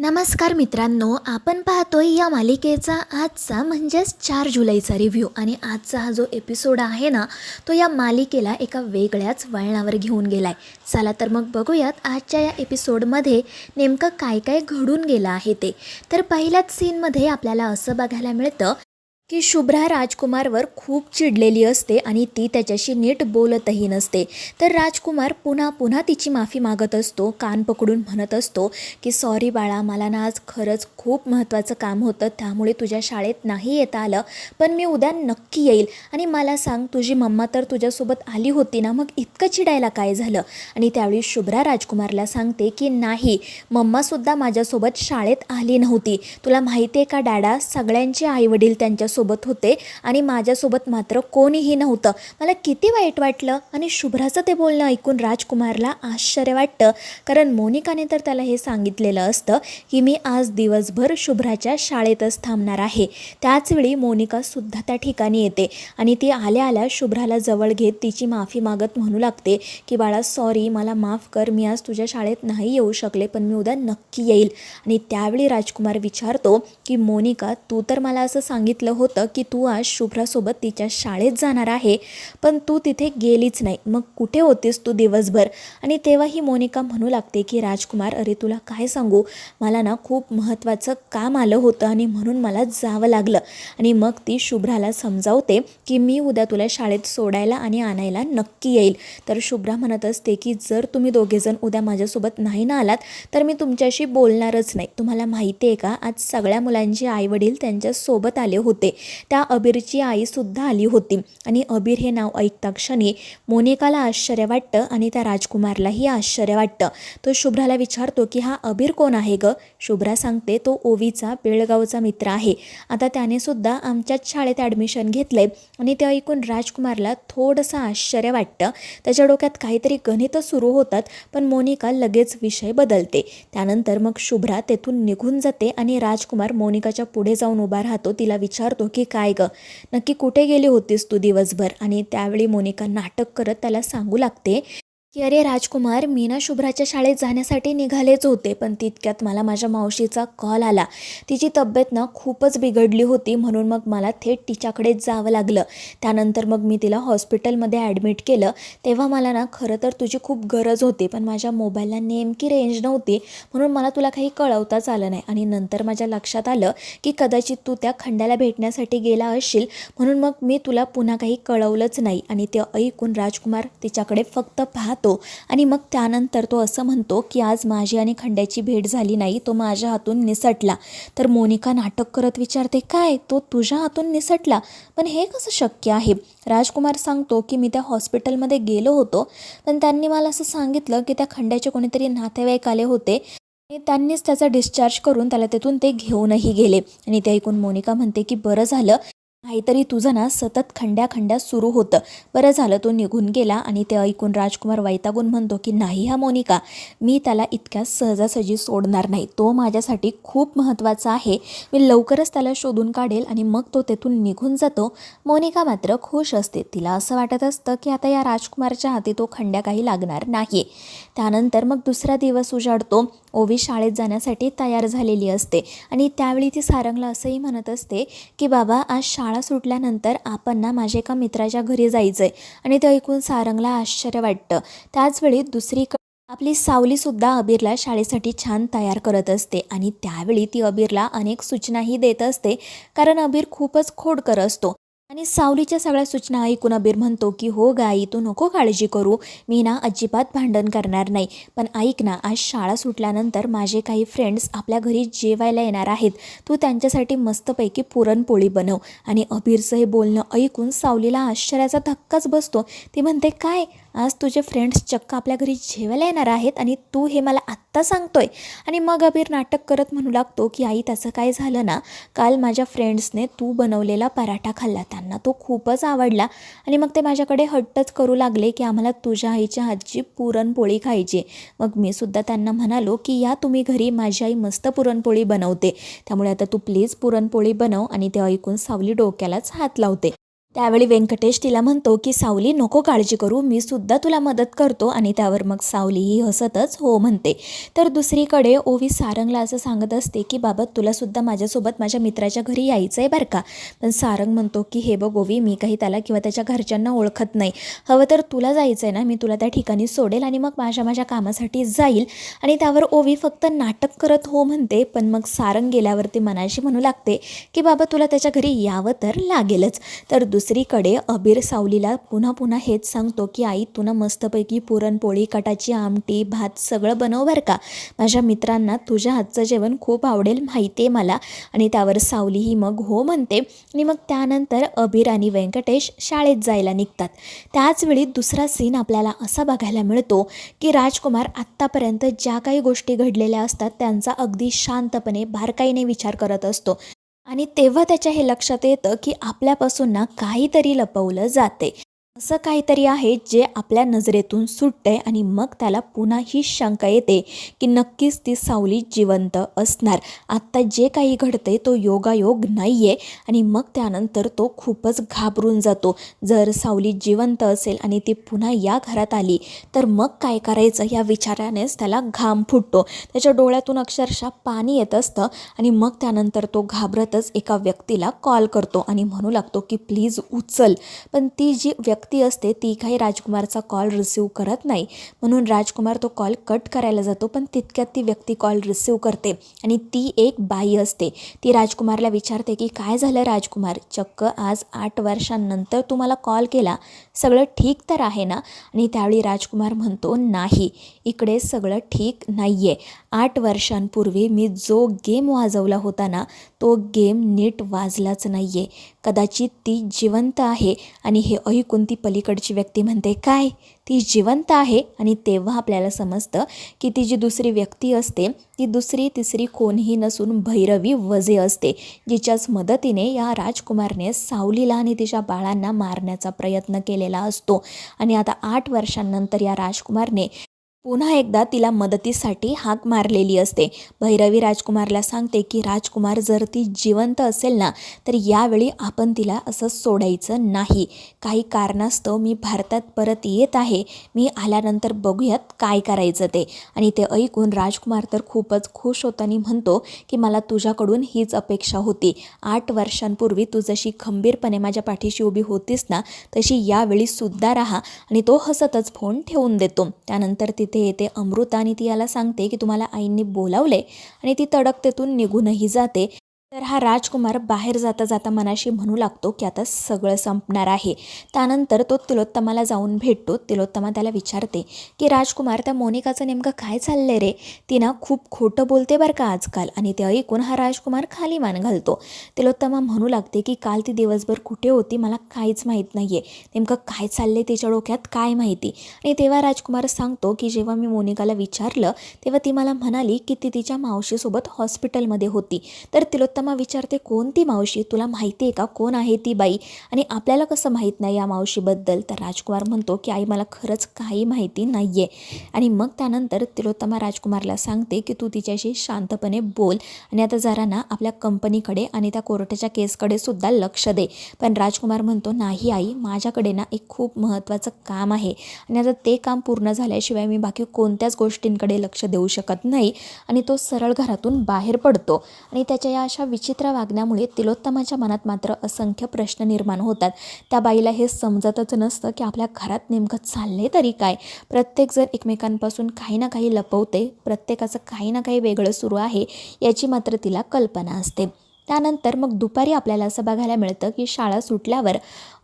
नमस्कार मित्रांनो, आपण पाहतोय या मालिकेचा आजचा म्हणजेच 4 जुलैचा रिव्ह्यू. आणि आजचा हा जो एपिसोड आहे ना, तो या मालिकेला एका वेगळ्याच वळणावर घेऊन गेलाय. चला तर मग बघूयात आजच्या या एपिसोडमध्ये नेमकं काय काय घडून गेलं आहे ते. तर पहिल्याच सीनमध्ये आपल्याला असं बघायला मिळतं की शुभ्रा राजकुमारवर खूप चिडलेली असते आणि ती त्याच्याशी नीट बोलतही नसते. तर राजकुमार पुन्हा पुन्हा तिची माफी मागत असतो, कान पकडून म्हणत असतो की सॉरी बाळा, मला ना आज खरंच खूप महत्त्वाचं काम होतं, त्यामुळे तुझ्या शाळेत नाही येता आलं, पण मी उद्या नक्की येईल. आणि मला सांग, तुझी मम्मा तर तुझ्यासोबत आली होती ना, मग इतकं चिडायला काय झालं? आणि त्यावेळी शुभ्रा राजकुमारला सांगते की नाही, मम्मासुद्धा माझ्यासोबत शाळेत आली नव्हती. तुला माहिती आहे का डॅडा, सगळ्यांचे आईवडील त्यांच्यासोबत होते आणि माझ्यासोबत मात्र कोणीही नव्हतं. मला किती वाईट वाटलं. आणि शुभ्राचं ते बोलणं ऐकून राजकुमारला आश्चर्य वाटतं, कारण मोनिकाने तर त्याला हे सांगितलेलं असतं की मी आज दिवसभर शुभ्राच्या शाळेतच थांबणार आहे. त्याचवेळी मोनिकासुद्धा त्या ठिकाणी येते आणि ती आल्या आल्या शुभ्राला जवळ घेत तिची माफी मागत म्हणू लागते की बाळा सॉरी, मला माफ कर, मी आज तुझ्या शाळेत नाही येऊ शकले, पण मी उद्या नक्की येईल. आणि त्यावेळी राजकुमार विचारतो की मोनिका, तू तर मला असं सांगितलं होतं की तू आज शुभ्रासोबत तिच्या शाळेत जाणार आहे, पण तू तिथे गेलीच नाही, मग कुठे होतीस तू दिवसभर? आणि तेव्हाही मोनिका म्हणू लागते की राजकुमार, अरे तुला काय सांगू, मला ना खूप महत्त्वाचं काम आलं होतं आणि म्हणून मला जावं लागलं. आणि मग ती शुभ्राला समजावते की मी उद्या तुला शाळेत सोडायला आणि आणायला नक्की येईल. तर शुभ्रा म्हणत असते की जर तुम्ही दोघेजण उद्या माझ्यासोबत नाही ना आलात तर मी तुमच्याशी बोलणारच नाही. तुम्हाला माहिती आहे का, आज सगळ्या मुलांचे आईवडील त्यांच्यासोबत आले होते, त्या अबीरची आईसुद्धा आली होती. आणि अबीर हे नाव ऐकता क्षणी मोनिकाला आश्चर्य वाटतं आणि त्या राजकुमारलाही आश्चर्य वाटतं. तो शुभ्राला विचारतो की हा अबीर कोण आहे गं? शुभ्रा सांगते, तो ओवीचा बेळगावचा मित्र आहे, आता त्याने सुद्धा आमच्याच शाळेत ॲडमिशन घेतलंय. आणि ते ऐकून राजकुमारला थोडंसं आश्चर्य वाटतं. त्याच्या डोक्यात काहीतरी गणित सुरू होतात, पण मोनिका लगेच विषय बदलते. त्यानंतर मग शुभ्रा तेथून निघून जाते आणि राजकुमार मोनिकाच्या पुढे जाऊन उभा राहतो. तिला विचारतो की काय गं, नक्की कुठे गेली होतीस तू दिवसभर? आणि त्यावेळी मोनिका नाटक करत त्याला सांगू लागते की अरे राजकुमार, मी ना शुभ्राच्या शाळेत जाण्यासाठी निघालेच होते, पण तितक्यात मला माझ्या मावशीचा कॉल आला. तिची तब्येत ना खूपच बिघडली होती, म्हणून मग मला थेट तिच्याकडेच जावं लागलं. त्यानंतर मग मी तिला हॉस्पिटलमध्ये ॲडमिट केलं. तेव्हा मला ना खरं तर तुझी खूप गरज होती, पण माझ्या मोबाईलला नेमकी रेंज नव्हती, म्हणून मला तुला काही कळवताच आलं नाही. आणि नंतर माझ्या लक्षात आलं की कदाचित तू त्या खंड्याला भेटण्यासाठी गेला असशील, म्हणून मग मी तुला पुन्हा काही कळवलंच नाही. आणि ते ऐकून राजकुमार तिच्याकडे फक्त पाहतो आणि मग त्यानंतर तो असं म्हणतो की आज माझी आणि खंड्याची भेट झाली नाही, तो माझ्या हातून निसटला. तर मोनिका नाटक करत विचारते, काय, तो तुझ्या हातून निसटला? पण हे कसं शक्य आहे? राजकुमार सांगतो की मी त्या हॉस्पिटलमध्ये गेलो होतो, पण त्यांनी मला असं सांगितलं की त्या खंड्याचे कोणीतरी नातेवाईक आले होते आणि त्यांनीच त्याचा डिस्चार्ज करून त्याला तेथून ते घेऊनही गेले. आणि ते ऐकून मोनिका म्हणते की बरं झालं, काहीतरी तुझं ना सतत खंड्या सुरू होतं, बरं झालं तो निघून गेला. आणि ते ऐकून राजकुमार वैतागून म्हणतो की नाही हा मोनिका, मी त्याला इतक्या सहजासहजी सोडणार नाही, तो माझ्यासाठी खूप महत्त्वाचा आहे, मी लवकरच त्याला शोधून काढेल. आणि मग तो तेथून निघून जातो. मोनिका मात्र खुश असते, तिला असं वाटत असतं की आता या राजकुमारच्या हाती तो खंड्या काही लागणार नाही. त्यानंतर मग दुसरा दिवस उजाडतो. ओवी शाळेत जाण्यासाठी तयार झालेली असते आणि त्यावेळी ती सारंगला असंही म्हणत असते की बाबा, आज शाळा सुटल्यानंतर आपण ना माझ्या एका मित्राच्या घरी जायचं आहे. आणि ते ऐकून सारंगला आश्चर्य वाटतं. त्याचवेळी दुसरीकडे आपली सावलीसुद्धा अबीरला शाळेसाठी छान तयार करत असते आणि त्यावेळी ती अबीरला अनेक सूचनाही देत असते, कारण अबीर खूपच खोडकर असतो. आणि सावलीच्या सगळ्या सूचना ऐकून अबीर म्हणतो की हो गाई, तू नको काळजी करू, मी ना अजिबात भांडण करणार नाही, पण ऐक ना, आज शाळा सुटल्यानंतर माझे काही फ्रेंड्स आपल्या घरी जेवायला येणार आहेत, तू त्यांच्यासाठी मस्तपैकी पुरणपोळी बनव. आणि अबीरचं हे बोलणं ऐकून सावलीला आश्चर्याचा धक्काच बसतो. ती म्हणते, काय, आज तुझे फ्रेंड्स चक्क आपल्या घरी जेवायला येणार आहेत आणि तू हे मला आत्ता सांगतोय? आणि मग अबीर नाटक करत म्हणू लागतो की आई, त्याचं काय झालं ना, काल माझ्या फ्रेंड्सने तू बनवलेला पराठा खाल्ला, त्यांना तो खूपच आवडला आणि मग ते माझ्याकडे हट्टच करू लागले की आम्हाला तुझ्या आईच्या हातची पुरणपोळी खायची. मग मी सुद्धा त्यांना म्हणालो की या तुम्ही घरी, माझी आई मस्त पुरणपोळी बनवते, त्यामुळे आता तू प्लीज पुरणपोळी बनव. आणि ते ऐकून सावली डोक्यालाच हात लावते. त्यावेळी व्यंकटेश तिला म्हणतो की सावली नको काळजी करू, मी सुद्धा तुला मदत करतो. आणि त्यावर मग सावली ही हसतच हो म्हणते. तर दुसरीकडे ओवी सारंगला असं सांगत असते की बाबा तुला सुद्धा माझ्यासोबत माझ्या मित्राच्या घरी यायचं आहे बरं का. पण सारंग म्हणतो की हे बघ ओवी, मी काही त्याला किंवा त्याच्या घरच्यांना ओळखत नाही, हवं तर तुला जायचं आहे ना, मी तुला त्या ठिकाणी सोडेल आणि मग माझ्या कामासाठी जाईल. आणि त्यावर ओवी फक्त नाटक करत हो म्हणते. पण मग सारंग गेल्यावरती मनाशी म्हणू लागते की बाबा तुला त्याच्या घरी यावं तर लागेलच. तर दुसरीकडे अबीर सावलीला पुन्हा पुन्हा हेच सांगतो की आई तू ना मस्तपैकी पुरणपोळी, कटाची आमटी, भात सगळं बनव बरं का, माझ्या मित्रांना तुझ्या हातचं जेवण खूप आवडेल माहिती आहे मला. आणि त्यावर सावली ही मग हो म्हणते. आणि मग त्यानंतर अबीर आणि व्यंकटेश शाळेत जायला निघतात. त्याचवेळी दुसरा सीन आपल्याला असा बघायला मिळतो की राजकुमार आत्तापर्यंत ज्या काही गोष्टी घडलेल्या असतात त्यांचा अगदी शांतपणे बारकाईने विचार करत असतो. आणि तेव्हा त्याच्या हे लक्षात येतं की आपल्यापासून ना काहीतरी लपवलं जाते, असं काहीतरी आहे जे आपल्या नजरेतून सुटतंय. आणि मग त्याला पुन्हा ही शंका येते की नक्कीच ती सावली जिवंत असणार. आत्ता जे काही घडतंय तो योगायोग नाही आहे. आणि मग त्यानंतर तो खूपच घाबरून जातो. जर सावली जिवंत असेल आणि ती पुन्हा या घरात आली तर मग काय करायचं या विचारानेच त्याला घाम फुटतो. त्याच्या डोळ्यातून अक्षरशः पाणी येत असतं. आणि मग त्यानंतर तो घाबरतच एका व्यक्तीला कॉल करतो आणि म्हणू लागतो की प्लीज उचल. पण ती जी व्यक्ती असते ती काही राजकुमारचा कॉल रिसीव करत नाही. म्हणून राजकुमार तो कॉल कट करायला जातो. पण तितक्यात ती व्यक्ती कॉल रिसीव करते आणि ती एक बाई असते. ती राजकुमारला विचारते की काय झालं राजकुमार, चक्क आज 8 वर्षांनंतर तुम्हाला कॉल केला, सगळं ठीक तर आहे ना. आणि त्यावेळी राजकुमार म्हणतो नाही, इकडे सगळं ठीक नाही आहे. 8 वर्षांपूर्वी मी जो गेम वाजवला होता ना तो गेम नीट वाजलाच नाही आहे. कदाचित ती जिवंत आहे. आणि हे ऐकून ती पलीकडची व्यक्ती म्हणते काय, ती जिवंत आहे. आणि तेव्हा आपल्याला समजतं की ती जी दुसरी व्यक्ती असते ती दुसरी तिसरी कोणीही नसून भैरवी वजे असते, जिच्याच मदतीने या राजकुमारने सावलीला आणि तिच्या बाळांना मारण्याचा प्रयत्न केलेला असतो. आणि आता 8 वर्षांनंतर या राजकुमारने पुन्हा एकदा तिला मदतीसाठी हाक मारलेली असते. भैरवी राजकुमारला सांगते की राजकुमार जर ती जिवंत असेल ना तर यावेळी आपण तिला असं सोडायचं नाही. काही कारणास्तव मी भारतात परत येत आहे, मी आल्यानंतर बघूयात काय करायचं ते. आणि ते ऐकून राजकुमार तर खूपच खुश होताना म्हणतो की मला तुझ्याकडून हीच अपेक्षा होती. 8 वर्षांपूर्वी तू जशी खंबीरपणे माझ्या पाठीशी उभी होतीस ना तशी यावेळी सुद्धा राहा. आणि तो हसतच फोन ठेवून देतो. त्यानंतर तिथे येते अमृता आणि ती याला सांगते की तुम्हाला आईंनी बोलावले. आणि ती तडकतेतून निघूनही जाते. तर हा राजकुमार बाहेर जाता जाता मनाशी म्हणू लागतो की आता सगळं संपणार आहे. त्यानंतर तो तिलोत्तमाला जाऊन भेटतो. तिलोत्तमा त्याला विचारते की राजकुमार त्या मोनिकाचं नेमकं काय चाललंय रे, ती ना खूप खोटं बोलते बरं का आजकाल. आणि ते ऐकून हा राजकुमार खाली मान घालतो. तिलोत्तमा म्हणू लागते की काल ती दिवसभर कुठे होती मला काहीच माहीत नाही आहे, नेमकं काय चाललंय तिच्या डोक्यात काय माहिती. आणि तेव्हा राजकुमार सांगतो की जेव्हा मी मोनिकाला विचारलं तेव्हा ती मला म्हणाली की ती तिच्या मावशीसोबत हॉस्पिटलमध्ये होती. तर तिलोत्तमा विचारते कोणती मावशी, तुला माहिती आहे का कोण आहे ती बाई, आणि आपल्याला कसं माहीत नाही या मावशीबद्दल. तर राजकुमार म्हणतो की आई मला खरंच काही माहिती नाही आहे. आणि मग त्यानंतर तिलोत्तमा राजकुमारला सांगते की तू तिच्याशी शांतपणे बोल आणि आता जरा ना आपल्या कंपनीकडे आणि त्या कोर्टाच्या केसकडे सुद्धा लक्ष दे. पण राजकुमार म्हणतो नाही आई, माझ्याकडे ना एक खूप महत्त्वाचं काम आहे आणि आता ते काम पूर्ण झाल्याशिवाय मी बाकी कोणत्याच गोष्टींकडे लक्ष देऊ शकत नाही. आणि तो सरळ घरातून बाहेर पडतो. आणि त्याच्या या अशा विचित्र वागण्यामुळे तिलोत्तमाच्या मनात मात्र असंख्य प्रश्न निर्माण होतात. त्या बाईला हे समजतच नसतं की आपल्या घरात नेमकं चाललंय तरी काय. प्रत्येकजण एकमेकांपासून काही ना काही लपवते, प्रत्येकाचं काही ना काही वेगळं सुरू आहे याची मात्र तिला कल्पना असते. त्यानंतर मग दुपारी आपल्याला असं बघायला मिळतं की शाळा सुटल्यावर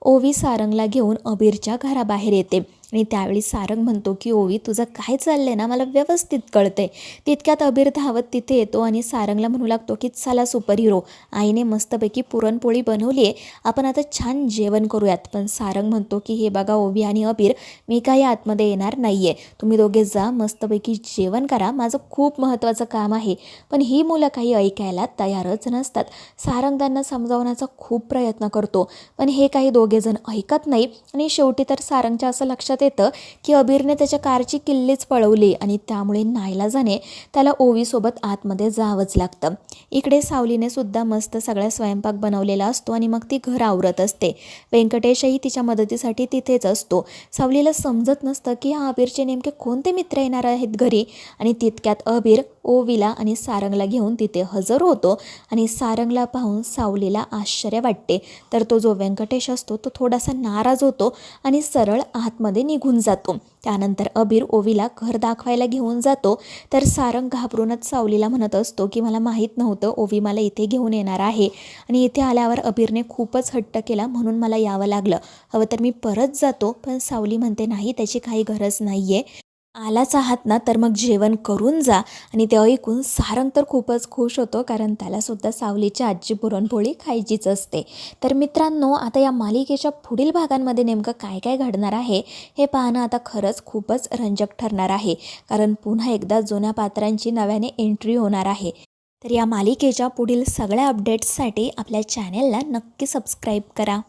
ओवी सारंगला घेऊन अबीरच्या घराबाहेर येते. आणि त्यावेळी सारंग म्हणतो की ओवी तुझं काय चाललंय ना मला व्यवस्थित कळतंय. तितक्यात अबीर धावत तिथे येतो आणि सारंगला म्हणू लागतो की चला सुपर हिरो, आईने मस्तपैकी पुरणपोळी बनवली आहे, आपण आता छान जेवण करूयात. पण सारंग म्हणतो की हे बघा ओवी आणि अबीर, मी काही आतमध्ये येणार नाही आहे, तुम्ही दोघे जा मस्तपैकी जेवण करा, माझं खूप महत्त्वाचं काम आहे. पण ही मुलं काही ऐकायला तयारच नसतात. सारंग त्यांना समजावण्याचा खूप प्रयत्न करतो पण हे काही दोघेजण ऐकत नाही. आणि शेवटी तर सारंगच्या असं लक्षात येतं की अबीरने त्याच्या कारची किल्लीच पळवली आणि त्यामुळे नाईलाजाने त्याला ओवीसोबत आतमध्ये जावंच लागतं. इकडे सावलीने सुद्धा मस्त सगळा स्वयंपाक बनवलेला असतो आणि मग ती घर आवरत असते. व्यंकटेशही तिच्या मदतीसाठी तिथेच असतो. सावलीला समजत नसतं की हा अबीरचे नेमके कोणते मित्र येणार आहेत घरी आणि तितक्यात अबीर ओवीला आणि सारंगला घेऊन तिथे हजर होतो आणि सारंगला पाहून सावलीला आश्चर्य वाटते. तर तो जो व्यंकटेश असतो तो थोडासा नाराज होतो आणि सरळ आतमध्ये निघून जातो. त्यानंतर अबीर ओवीला घर दाखवायला घेऊन जातो. तर सारंग घाबरूनच सावलीला म्हणत असतो की मला माहीत नव्हतं ओवी मला इथे घेऊन येणार आहे आणि इथे आल्यावर अबीरने खूपच हट्ट केला म्हणून मला यावं लागलं. हवं तर मी परत जातो. पण सावली म्हणते नाही, त्याची काही गरज नाही आहे. आलाच आहात ना तर मग जेवण करून जा. आणि ते ऐकून सारंग तर खूपच खुश होतो, कारण त्यालासुद्धा सावलीची आजची पुरणपोळी खायचीच असते. तर मित्रांनो, आता या मालिकेच्या पुढील भागांमध्ये नेमकं काय काय घडणार आहे हे पाहणं आता खरंच खूपच रंजक ठरणार आहे, कारण पुन्हा एकदा जुन्या पात्रांची नव्याने एंट्री होणार आहे. तर या मालिकेच्या पुढील सगळ्या अपडेट्ससाठी आपल्या चॅनेलला नक्की सबस्क्राईब करा.